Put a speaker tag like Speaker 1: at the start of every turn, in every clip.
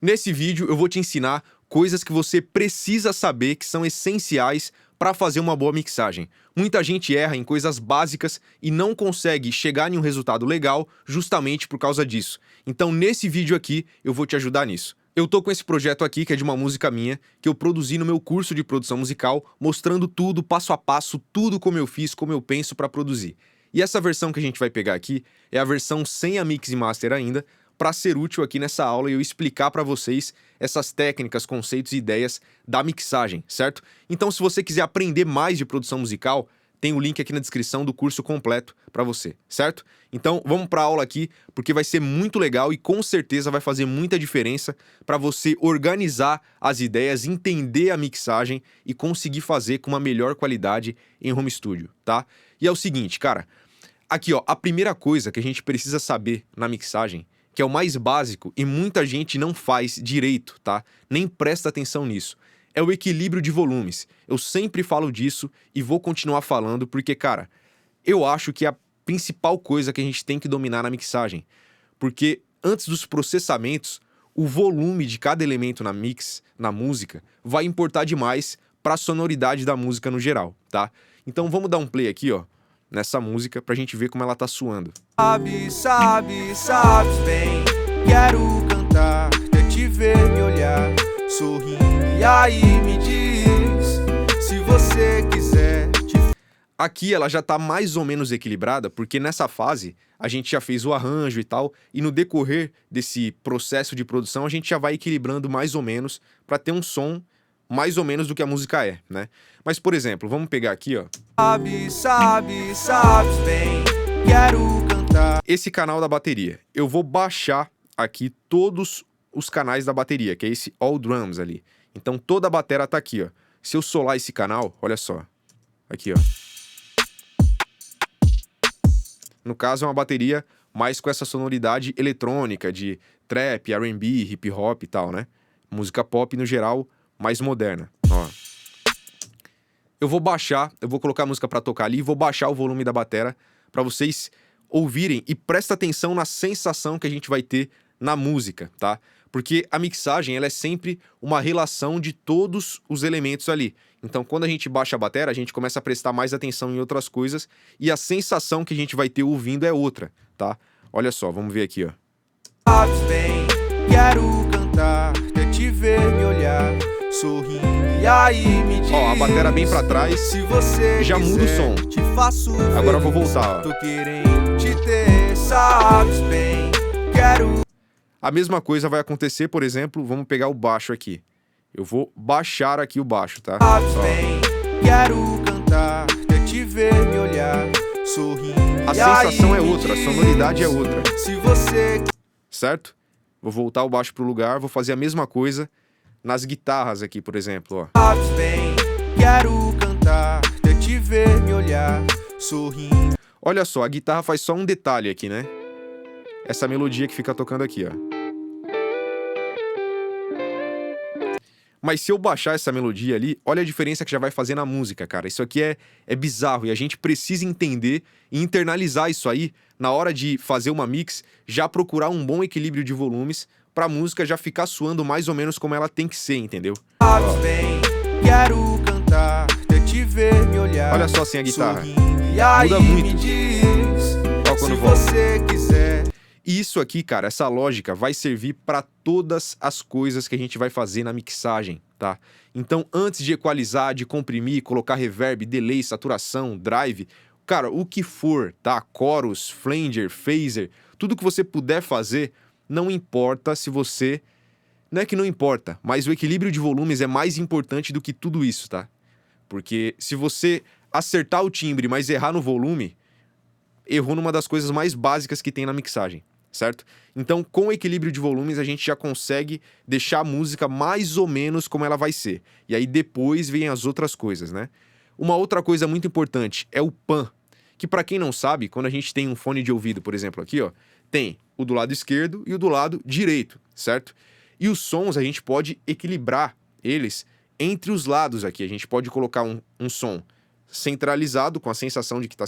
Speaker 1: Nesse vídeo eu vou te ensinar coisas que você precisa saber que são essenciais para fazer uma boa mixagem. Muita gente erra em coisas básicas e não consegue chegar em um resultado legal justamente por causa disso. Então nesse vídeo aqui eu vou te ajudar nisso. Eu tô com esse projeto aqui que é de uma música minha, que eu produzi no meu curso de produção musical, mostrando tudo, passo a passo, tudo como eu fiz, como eu penso para produzir. E essa versão que a gente vai pegar aqui é a versão sem a mix e master ainda, para ser útil aqui nessa aula e eu explicar para vocês essas técnicas, conceitos e ideias da mixagem, certo? Então, se você quiser aprender mais de produção musical, tem o link aqui na descrição do curso completo para você, certo? Então, vamos para a aula aqui, porque vai ser muito legal e com certeza vai fazer muita diferença para você organizar as ideias, entender a mixagem e conseguir fazer com uma melhor qualidade em home studio, tá? E é o seguinte, cara, aqui ó, a primeira coisa que a gente precisa saber na mixagem, que é o mais básico e muita gente não faz direito, tá? Nem presta atenção nisso. É o equilíbrio de volumes. Eu sempre falo disso e vou continuar falando porque, cara, eu acho que é a principal coisa que a gente tem que dominar na mixagem. Porque antes dos processamentos, o volume de cada elemento na mix, na música, vai importar demais para a sonoridade da música no geral, tá? Então vamos dar um play aqui, ó, nessa música pra gente ver como ela tá suando.
Speaker 2: Sabes bem, quero cantar, até te ver me olhar, sorrindo, e aí me diz, se você quiser
Speaker 1: Aqui ela já tá mais ou menos equilibrada, porque nessa fase a gente já fez o arranjo e tal, e no decorrer desse processo de produção a gente já vai equilibrando mais ou menos pra ter um som mais ou menos do que a música é, né? Mas, por exemplo, vamos pegar aqui, ó.
Speaker 2: Sabes bem, quero cantar.
Speaker 1: Esse canal da bateria. Eu vou baixar aqui todos os canais da bateria, que é esse All Drums ali. Então toda a bateria tá aqui, ó. Se eu solar esse canal, olha só. Aqui, ó. No caso é uma bateria mais com essa sonoridade eletrônica de trap, R&B, hip hop e tal, né? Música pop no geral, mais moderna, ó. Eu vou baixar, eu vou colocar a música pra tocar ali e vou baixar o volume da bateria pra vocês ouvirem e presta atenção na sensação que a gente vai ter na música, tá? Porque a mixagem, ela é sempre uma relação de todos os elementos ali. Então, quando a gente baixa a bateria, a gente começa a prestar mais atenção em outras coisas e a sensação que a gente vai ter ouvindo é outra, tá? Olha só, vamos ver aqui, ó.
Speaker 2: Sabes bem, quero cantar, até te ver me olhar, sorrindo, e aí me diz,
Speaker 1: Ó, a bateria bem pra trás,
Speaker 2: se você
Speaker 1: já muda o som.
Speaker 2: te faço
Speaker 1: Agora eu vou
Speaker 2: feliz,
Speaker 1: voltar, ó.
Speaker 2: tô querendo te ter, sabes bem, quero.
Speaker 1: A mesma coisa vai acontecer, por exemplo, vamos pegar o baixo aqui. Eu vou baixar aqui o baixo, tá?
Speaker 2: Sabes
Speaker 1: Ó.
Speaker 2: bem, quero cantar, até te ver me olhar, sorrindo,
Speaker 1: A
Speaker 2: e
Speaker 1: sensação
Speaker 2: aí
Speaker 1: é
Speaker 2: me
Speaker 1: outra, a
Speaker 2: diz,
Speaker 1: sonoridade é outra,
Speaker 2: se você
Speaker 1: certo? Vou voltar o baixo pro lugar, vou fazer a mesma coisa nas guitarras aqui, por exemplo, ó.
Speaker 2: sabes bem, quero cantar, até te ver me olhar, sorrindo.
Speaker 1: Olha só, a guitarra faz só um detalhe aqui, né? Essa melodia que fica tocando aqui, ó. Mas se eu baixar essa melodia ali, olha a diferença que já vai fazer na música, cara. Isso aqui é bizarro e a gente precisa entender e internalizar isso aí na hora de fazer uma mix, já procurar um bom equilíbrio de volumes pra música já ficar suando mais ou menos como ela tem que ser, entendeu?
Speaker 2: Sabes bem, quero cantar, até te ver me olhar,
Speaker 1: Olha só assim a guitarra.
Speaker 2: sorrindo, e aí
Speaker 1: Muda muito.
Speaker 2: me diz,
Speaker 1: Ó, quando
Speaker 2: se
Speaker 1: volta.
Speaker 2: você quiser.
Speaker 1: E isso aqui, cara, essa lógica vai servir para todas as coisas que a gente vai fazer na mixagem, tá? Então, antes de equalizar, de comprimir, colocar reverb, delay, saturação, drive, cara, o que for, tá? Chorus, flanger, phaser, tudo que você puder fazer, não importa se você... Não é que não importa, mas o equilíbrio de volumes é mais importante do que tudo isso, tá? Porque se você acertar o timbre, mas errar no volume, errou numa das coisas mais básicas que tem na mixagem, certo? Então, com o equilíbrio de volumes, a gente já consegue deixar a música mais ou menos como ela vai ser. E aí depois vem as outras coisas, né? Uma outra coisa muito importante é o pan, que pra quem não sabe, quando a gente tem um fone de ouvido, por exemplo, aqui, ó, tem o do lado esquerdo e o do lado direito, certo? E os sons a gente pode equilibrar eles entre os lados aqui. A gente pode colocar um som centralizado, com a sensação de que tá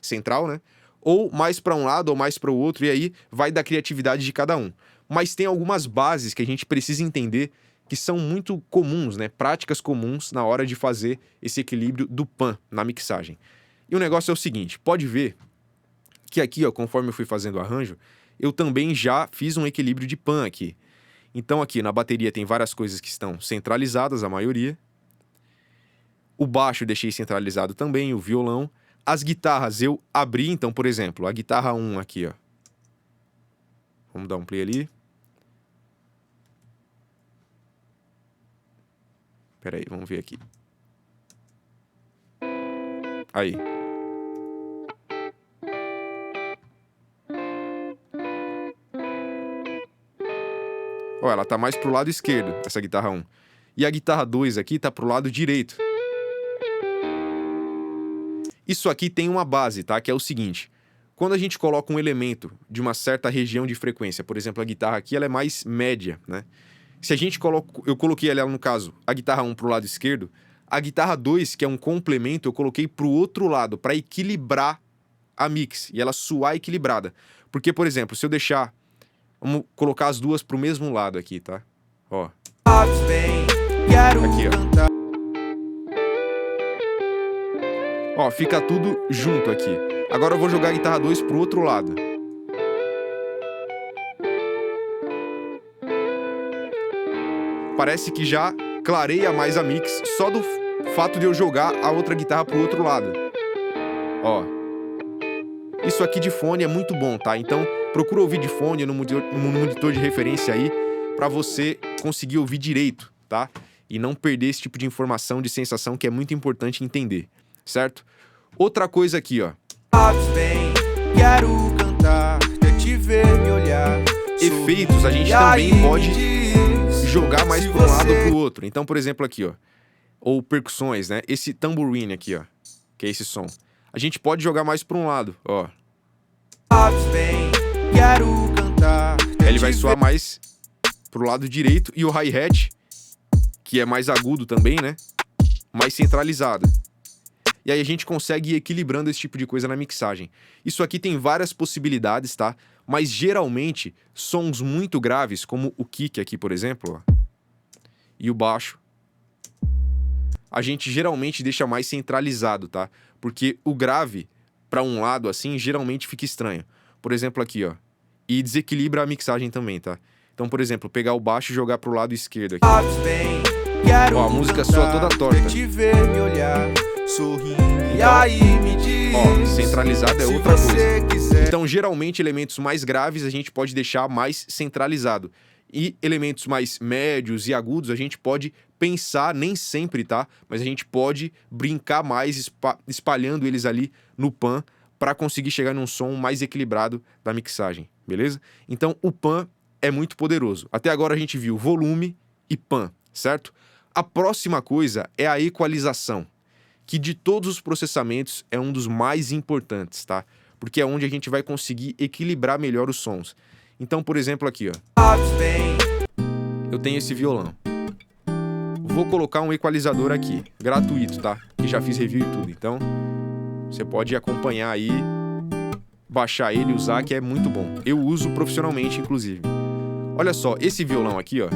Speaker 1: central, né? Ou mais para um lado ou mais para o outro, e aí vai da criatividade de cada um. mas tem algumas bases que a gente precisa entender que são muito comuns, né? Práticas comuns na hora de fazer esse equilíbrio do pan na mixagem. E o negócio é o seguinte, pode ver que aqui, ó, conforme eu fui fazendo o arranjo, eu também já fiz um equilíbrio de pan aqui. Então aqui na bateria tem várias coisas que estão centralizadas, a maioria. O baixo eu deixei centralizado também, o violão. As guitarras eu abri, então, por exemplo, a guitarra 1 aqui, ó. Vamos dar um play ali. Pera aí, vamos ver aqui. Aí. Ó, ela tá mais pro lado esquerdo, essa guitarra 1. E a guitarra 2 aqui tá pro lado direito. Isso aqui tem uma base, tá? Que é o seguinte. Quando a gente coloca um elemento de uma certa região de frequência, por exemplo, a guitarra aqui, ela é mais média, né? Se a gente coloca... Eu coloquei ela, no caso, a guitarra 1 pro lado esquerdo, a guitarra 2, que é um complemento, eu coloquei pro outro lado, para equilibrar a mix, e ela soar equilibrada. Porque, por exemplo, se eu deixar... Vamos colocar as duas pro mesmo lado aqui, tá? Ó. Aqui, ó. Ó, fica tudo junto aqui. Agora eu vou jogar a guitarra 2 pro outro lado. Parece que já clareia mais a mix só do fato de eu jogar a outra guitarra pro outro lado. Ó. Isso aqui de fone é muito bom, tá? Então, procura ouvir de fone no monitor de referência aí pra você conseguir ouvir direito, tá? E não perder esse tipo de informação, de sensação que é muito importante entender, certo? Outra coisa aqui, ó.
Speaker 2: Quero cantar, quer te ver me olhar.
Speaker 1: Efeitos a gente também pode jogar mais para um lado ou pro outro. Então, por exemplo, aqui, ó. Ou percussões, né? Esse tambourine aqui, ó. Que é esse som. A gente pode jogar mais para um lado, ó.
Speaker 2: Quero cantar.
Speaker 1: Ele vai soar mais pro lado direito. E o hi-hat, que é mais agudo também, né? Mais centralizado. E aí a gente consegue ir equilibrando esse tipo de coisa na mixagem. Isso aqui tem várias possibilidades, tá? Mas geralmente, sons muito graves, como o kick aqui, por exemplo, ó, e o baixo, a gente geralmente deixa mais centralizado, tá? Porque o grave, para um lado assim, geralmente fica estranho. Por exemplo aqui, ó. E desequilibra a mixagem também, tá? Então, por exemplo, pegar o baixo e jogar pro lado esquerdo aqui. Ó, a música soa toda torta.
Speaker 2: Sorrindo, e aí me diz,
Speaker 1: ó, centralizado é outra coisa.
Speaker 2: Quiser.
Speaker 1: Então, geralmente, elementos mais graves a gente pode deixar mais centralizado. E elementos mais médios e agudos a gente pode pensar, nem sempre, tá? Mas a gente pode brincar mais espalhando eles ali no pan para conseguir chegar num som mais equilibrado da mixagem, beleza? Então, o pan é muito poderoso. Até agora a gente viu volume e pan, certo? A próxima coisa é a equalização, que de todos os processamentos é um dos mais importantes, tá? Porque é onde a gente vai conseguir equilibrar melhor os sons. Então, por exemplo, aqui, ó. Eu tenho esse violão. Vou colocar um equalizador aqui, gratuito, tá? Que já fiz review e tudo. Então, você pode acompanhar aí, baixar ele e usar, que é muito bom. Eu uso profissionalmente, inclusive. Olha só, esse violão aqui, ó.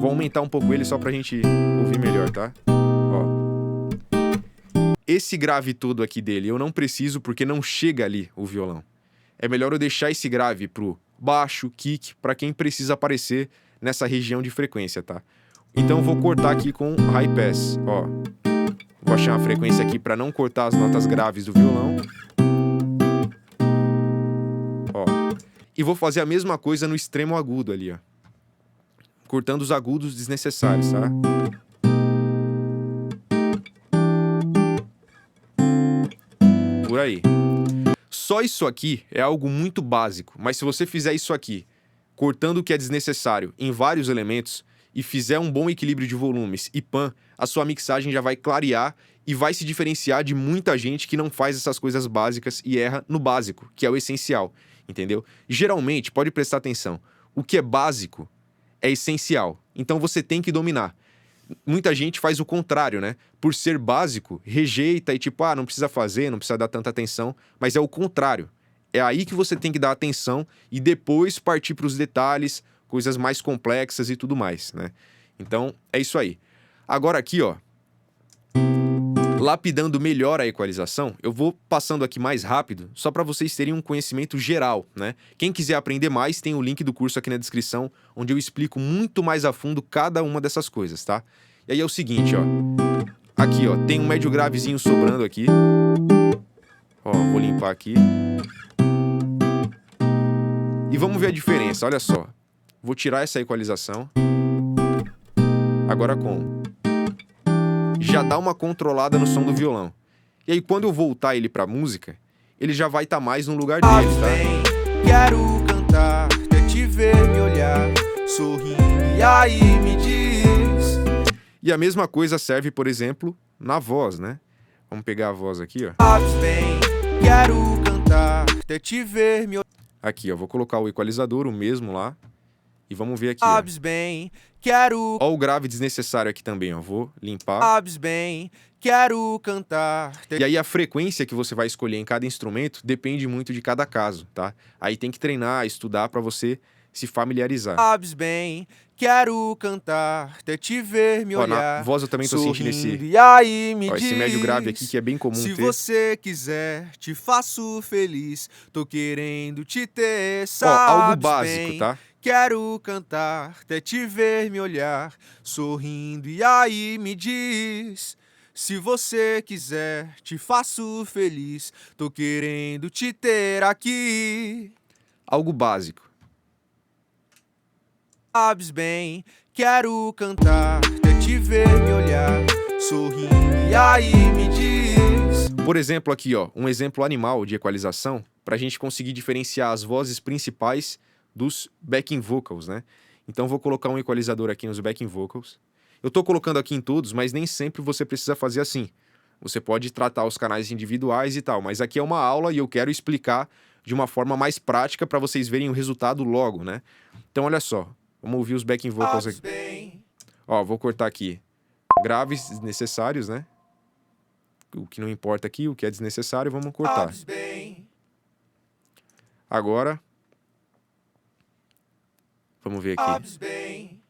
Speaker 1: Vou aumentar um pouco ele só pra gente ouvir melhor, tá? Esse grave todo aqui dele eu não preciso porque não chega ali o violão. É melhor eu deixar esse grave pro baixo, kick, para quem precisa aparecer nessa região de frequência, tá? Então eu vou cortar aqui com high pass, ó. Vou achar uma frequência aqui para não cortar as notas graves do violão. Ó. E vou fazer a mesma coisa no extremo agudo ali, ó. Cortando os agudos desnecessários, tá? Por aí. Só isso aqui é algo muito básico, mas se você fizer isso aqui, cortando o que é desnecessário em vários elementos e fizer um bom equilíbrio de volumes e pan, a sua mixagem já vai clarear e vai se diferenciar de muita gente que não faz essas coisas básicas e erra no básico, que é o essencial, entendeu? Geralmente, pode prestar atenção, o que é básico é essencial, então você tem que dominar. Muita gente faz o contrário, né? Por ser básico, rejeita e tipo, não precisa fazer, não precisa dar tanta atenção, mas é o contrário. É aí que você tem que dar atenção e depois partir para os detalhes, coisas mais complexas e tudo mais, né? Então, é isso aí. Agora aqui, ó, lapidando melhor a equalização, eu vou passando aqui mais rápido, só para vocês terem um conhecimento geral, né? Quem quiser aprender mais, tem o link do curso aqui na descrição, onde eu explico muito mais a fundo cada uma dessas coisas, tá? E aí é o seguinte, ó. Aqui, ó, tem um médio gravezinho sobrando aqui. Ó, vou limpar aqui. E vamos ver a diferença, olha só. Vou tirar essa equalização. Agora com. Já dá uma controlada no som do violão. E aí quando eu voltar ele pra música, ele já vai estar mais no lugar dele, tá?
Speaker 2: Quero cantar, quer te ver me olhar, sorrindo e aí me diz.
Speaker 1: E a mesma coisa serve, por exemplo, na voz, né? Vamos pegar a voz aqui, ó.
Speaker 2: Sabes bem, quero cantar, quer te ver me olhar.
Speaker 1: Aqui, ó, vou colocar o equalizador, o mesmo lá. E vamos ver aqui, ó.
Speaker 2: Sabes bem, quero.
Speaker 1: Ó o grave desnecessário aqui também, ó. Vou limpar.
Speaker 2: Sabes bem, quero cantar.
Speaker 1: E aí a frequência que você vai escolher em cada instrumento depende muito de cada caso, tá? Aí tem que treinar, estudar pra você se familiarizar.
Speaker 2: Sabes bem, quero cantar, até te ver me
Speaker 1: Ó,
Speaker 2: olhar.
Speaker 1: na voz eu também tô sentindo
Speaker 2: sorrindo, e aí me
Speaker 1: esse
Speaker 2: diz,
Speaker 1: médio grave aqui que é bem comum
Speaker 2: se
Speaker 1: ter.
Speaker 2: você quiser, te faço feliz. Tô querendo te ter,
Speaker 1: Ó,
Speaker 2: sabes
Speaker 1: algo básico,
Speaker 2: bem.
Speaker 1: tá?
Speaker 2: Quero cantar, até te ver me olhar, sorrindo e aí me diz. Se você quiser, te faço feliz. Tô querendo te ter aqui.
Speaker 1: Algo básico.
Speaker 2: Sabes bem, quero cantar, até te ver me olhar, sorrindo e aí me diz.
Speaker 1: Por exemplo, aqui, ó, um exemplo animal de equalização pra gente conseguir diferenciar as vozes principais dos backing vocals, né? Então vou colocar um equalizador aqui nos backing vocals. Eu tô colocando aqui em todos, mas nem sempre você precisa fazer assim. Você pode tratar os canais individuais e tal, mas aqui é uma aula e eu quero explicar de uma forma mais prática para vocês verem o resultado logo, né? Então olha só, vamos ouvir os backing vocals aqui. Ó, vou cortar aqui graves desnecessários, né? O que não importa aqui, o que é desnecessário, vamos cortar. Agora, vamos ver aqui.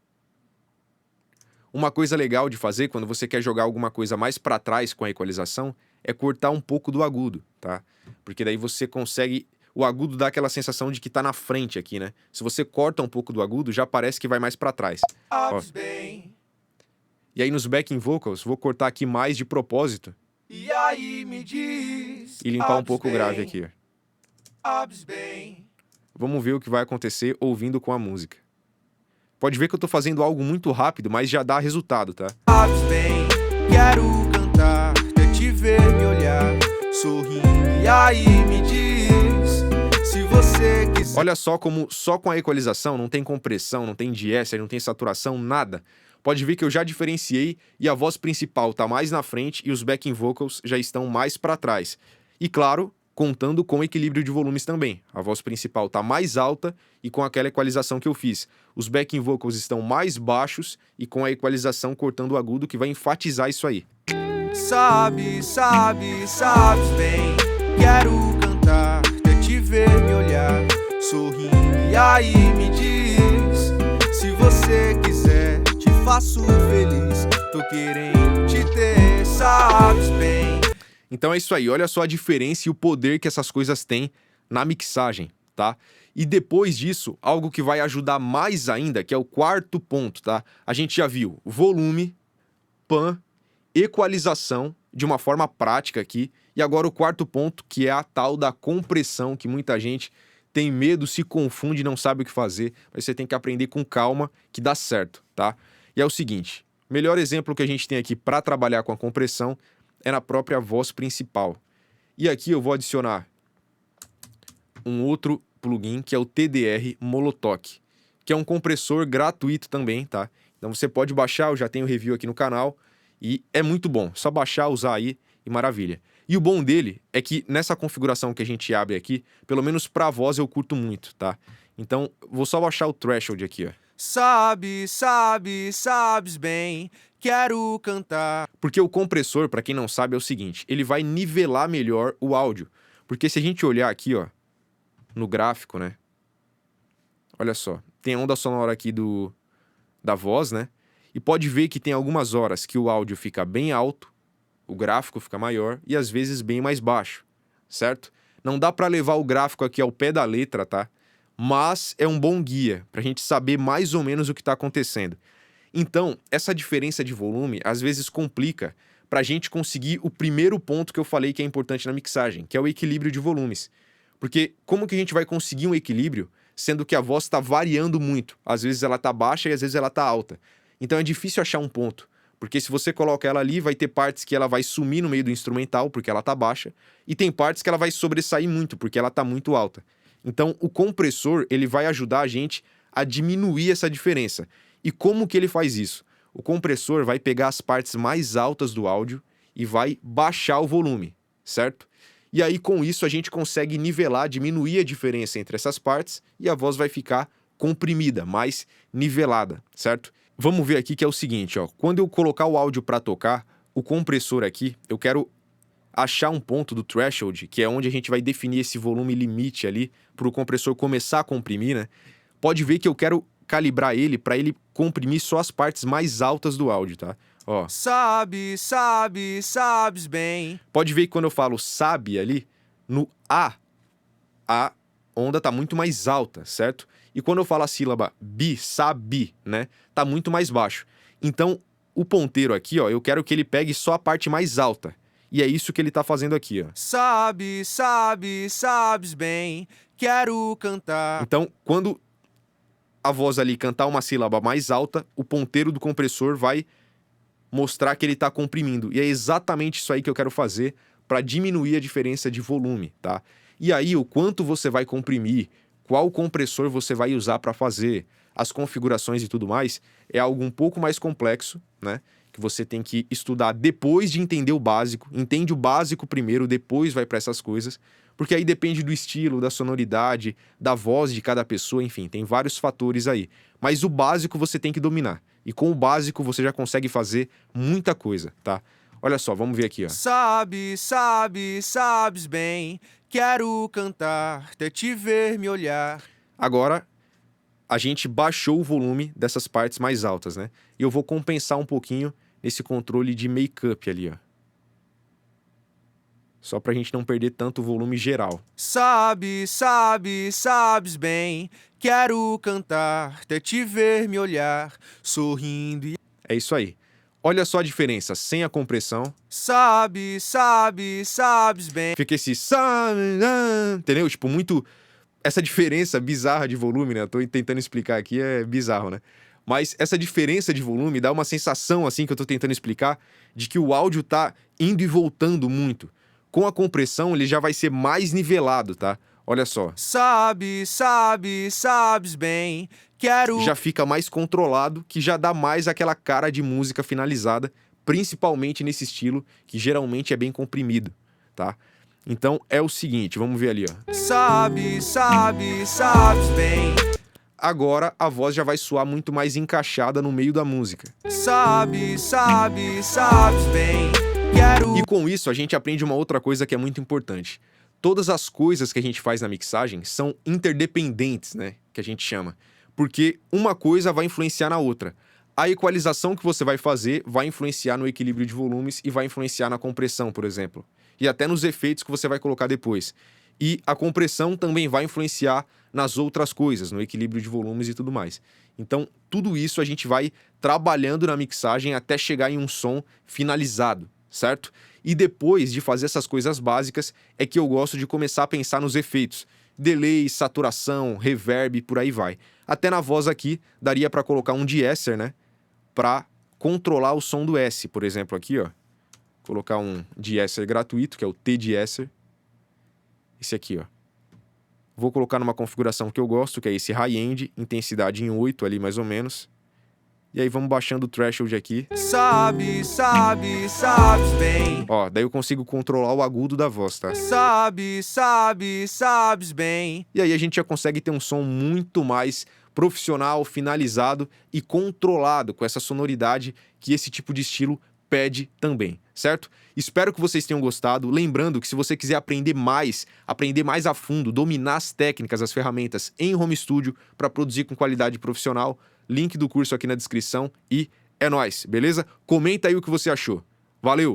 Speaker 1: Uma coisa legal de fazer quando você quer jogar alguma coisa mais para trás com a equalização é cortar um pouco do agudo, tá? Porque daí você consegue... O agudo dá aquela sensação de que tá na frente aqui, né? Se você corta um pouco do agudo, já parece que vai mais para trás. Ó. E aí nos backing vocals, vou cortar aqui mais de propósito.
Speaker 2: E aí me diz.
Speaker 1: E limpar um pouco o grave aqui, ó. Vamos ver o que vai acontecer ouvindo com a música. Pode ver que eu tô fazendo algo muito rápido, mas já dá resultado, tá?
Speaker 2: Sabes bem, quero cantar, até te ver me olhar, sorrindo e aí me diz, se você quiser.
Speaker 1: Olha só como só com a equalização não tem compressão, não tem diéster, não tem saturação, nada. Pode ver que eu já diferenciei e a voz principal tá mais na frente e os backing vocals já estão mais para trás. E claro, contando com equilíbrio de volumes também. A voz principal tá mais alta e com aquela equalização que eu fiz. Os backing vocals estão mais baixos e com a equalização cortando o agudo que vai enfatizar isso aí.
Speaker 2: Sabes bem, quero cantar, até te ver me olhar, sorrindo e aí me diz, se você quiser, te faço feliz, tô querendo te ter, sabes bem.
Speaker 1: Então é isso aí, olha só a diferença e o poder que essas coisas têm na mixagem, tá? E depois disso, algo que vai ajudar mais ainda, que é o quarto ponto, tá? A gente já viu volume, pan, equalização, de uma forma prática aqui, e agora o quarto ponto, que é a tal da compressão, que muita gente tem medo, se confunde, não sabe o que fazer, mas você tem que aprender com calma, que dá certo, tá? E é o seguinte, o melhor exemplo que a gente tem aqui para trabalhar com a compressão é na própria voz principal. E aqui eu vou adicionar um outro plugin, que é o TDR Molotoc, que é um compressor gratuito também, tá? Então você pode baixar, eu já tenho review aqui no canal, e é muito bom, só baixar, usar aí, e maravilha. E o bom dele é que nessa configuração que a gente abre aqui, pelo menos pra voz eu curto muito, tá? Então, vou só baixar o threshold aqui, ó.
Speaker 2: Sabes bem, quero cantar.
Speaker 1: Porque o compressor, pra quem não sabe, é o seguinte, ele vai nivelar melhor o áudio. Porque se a gente olhar aqui, ó, no gráfico, né? Olha só, tem a onda sonora aqui da voz, né? E pode ver que tem algumas horas que o áudio fica bem alto, o gráfico fica maior e às vezes bem mais baixo, certo? Não dá para levar o gráfico aqui ao pé da letra, tá? Mas é um bom guia pra gente saber mais ou menos o que tá acontecendo. Então, essa diferença de volume às vezes complica pra gente conseguir o primeiro ponto que eu falei que é importante na mixagem, que é o equilíbrio de volumes. Porque como que a gente vai conseguir um equilíbrio sendo que a voz está variando muito? Às vezes ela tá baixa e às vezes ela tá alta. Então é difícil achar um ponto, porque se você coloca ela ali, vai ter partes que ela vai sumir no meio do instrumental, porque ela tá baixa, e tem partes que ela vai sobressair muito, porque ela tá muito alta. Então o compressor, ele vai ajudar a gente a diminuir essa diferença. E como que ele faz isso? O compressor vai pegar as partes mais altas do áudio e vai baixar o volume, certo? E aí, com isso, a gente consegue nivelar, diminuir a diferença entre essas partes e a voz vai ficar comprimida, mais nivelada, certo? Vamos ver aqui que é o seguinte, ó. Quando eu colocar o áudio para tocar, o compressor aqui, eu quero achar um ponto do threshold, que é onde a gente vai definir esse volume limite ali, para o compressor começar a comprimir, né? Pode ver que eu quero calibrar ele para ele comprimir só as partes mais altas do áudio, tá? Ó.
Speaker 2: Sabes bem.
Speaker 1: Pode ver que quando eu falo sabe ali, no A onda tá muito mais alta, certo? E quando eu falo a sílaba bi, sabe, né? Tá muito mais baixo. Então, o ponteiro aqui, ó, eu quero que ele pegue só a parte mais alta. E é isso que ele tá fazendo aqui, ó.
Speaker 2: Sabes bem. Quero cantar.
Speaker 1: Então, quando a voz ali cantar uma sílaba mais alta, o ponteiro do compressor vai mostrar que ele está comprimindo. E é exatamente isso aí que eu quero fazer para diminuir a diferença de volume, tá? E aí, o quanto você vai comprimir, qual compressor você vai usar para fazer, as configurações e tudo mais, é algo um pouco mais complexo, né? Que você tem que estudar depois de entender o básico. Entende o básico primeiro, depois vai para essas coisas. Porque aí depende do estilo, da sonoridade, da voz de cada pessoa, enfim, tem vários fatores aí. Mas o básico você tem que dominar. E com o básico você já consegue fazer muita coisa, tá? Olha só, vamos ver aqui, ó.
Speaker 2: Sabes bem. Quero cantar, até te ver me olhar.
Speaker 1: Agora, a gente baixou o volume dessas partes mais altas, né? E eu vou compensar um pouquinho nesse controle de make-up ali, ó. Só pra gente não perder tanto o volume geral.
Speaker 2: Sabes bem. Quero cantar, até te ver me olhar, sorrindo e...
Speaker 1: É isso aí. Olha só a diferença, sem a compressão.
Speaker 2: Sabes bem.
Speaker 1: Fica esse... Entendeu? Tipo, muito... Essa diferença bizarra de volume, né? Eu tô tentando explicar aqui, é bizarro, né? Mas essa diferença de volume dá uma sensação, assim, que eu tô tentando explicar, de que o áudio tá indo e voltando muito. Com a compressão, ele já vai ser mais nivelado, tá? Olha só.
Speaker 2: Sabes bem. Quero...
Speaker 1: Já fica mais controlado, que já dá mais aquela cara de música finalizada, principalmente nesse estilo, que geralmente é bem comprimido, tá? Então, é o seguinte, vamos ver ali, ó.
Speaker 2: Sabes bem.
Speaker 1: Agora, a voz já vai soar muito mais encaixada no meio da música.
Speaker 2: Sabes bem. Quero...
Speaker 1: E com isso, a gente aprende uma outra coisa que é muito importante. Todas as coisas que a gente faz na mixagem são interdependentes, né? Que a gente chama. Porque uma coisa vai influenciar na outra. A equalização que você vai fazer vai influenciar no equilíbrio de volumes e vai influenciar na compressão, por exemplo. E até nos efeitos que você vai colocar depois. E a compressão também vai influenciar nas outras coisas, no equilíbrio de volumes e tudo mais. Então, tudo isso a gente vai trabalhando na mixagem até chegar em um som finalizado, certo? E depois de fazer essas coisas básicas, é que eu gosto de começar a pensar nos efeitos. Delay, saturação, reverb, por aí vai. Até na voz aqui, daria para colocar um de-esser, né? Para controlar o som do S, por exemplo, aqui, ó. Colocar um de-esser gratuito, que é o T-de-esser. Esse aqui, ó. Vou colocar numa configuração que eu gosto, que é esse high-end, intensidade em 8 ali, mais ou menos. E aí vamos baixando o threshold aqui.
Speaker 2: Sabes bem.
Speaker 1: Ó, daí eu consigo controlar o agudo da voz, tá?
Speaker 2: Sabes bem.
Speaker 1: E aí a gente já consegue ter um som muito mais profissional, finalizado e controlado com essa sonoridade que esse tipo de estilo pede também, certo? Espero que vocês tenham gostado. Lembrando que se você quiser aprender mais a fundo, dominar as técnicas, as ferramentas em home studio para produzir com qualidade profissional, link do curso aqui na descrição e é nóis, beleza? Comenta aí o que você achou. Valeu!